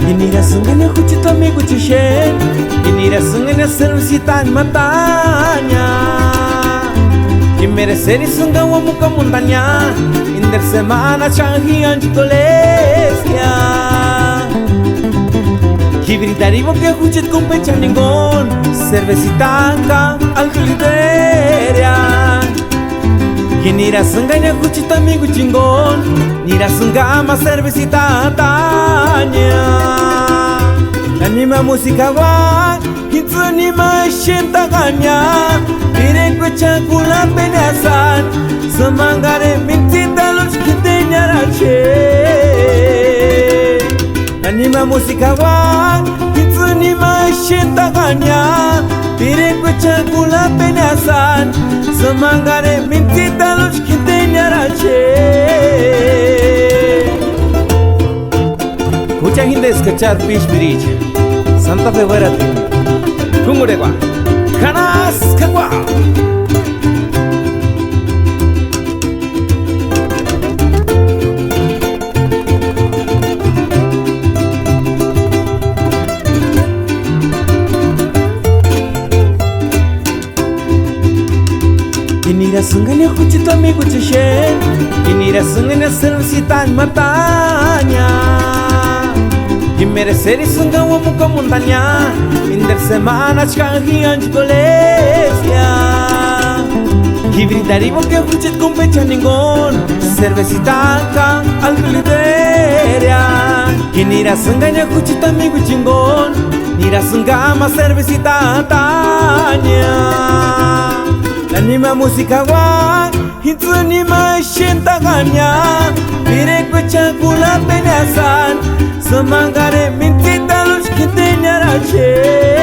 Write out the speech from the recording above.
Inira sungguhnya kucit lami kucishen, inira sungguhnya serusitan matanya. Mereceri sungga wa muka mundanya, inder semana changian chitolesia. Kibri dari boke kucit kumpecha ningon, cervecita ka alcoholideria. Inira sungguhnya kucit lami kucingon, nira sungga ama cervecita tanya. Anima música va, anima shenta ganya, direk cakula penasan, semangare mintita luz kitenya rache. Anima música va, anima shenta ganya, direk cakula penasan, semangare mintita luz kitenya rache. Mucha gente escuchar Fish Bridge, Santa Fe Verati, Kunguregua, Canas Kagua. Inira sungguhnya kucit lami kucishen, inira sungguhnya serusitan matanya. Mereceri sungga wa muka mundanya, inder semana changian chitolesia. Kibri dari boke kucit kumpecha ningon, cervecita ka alcoholideria. Inira sunganya kucit amigo chingon, nira sunga ama cervecita tanya. Anima música va, anima shenta ganya, direk cakula penasan, semangare mintita luz kitenya rache.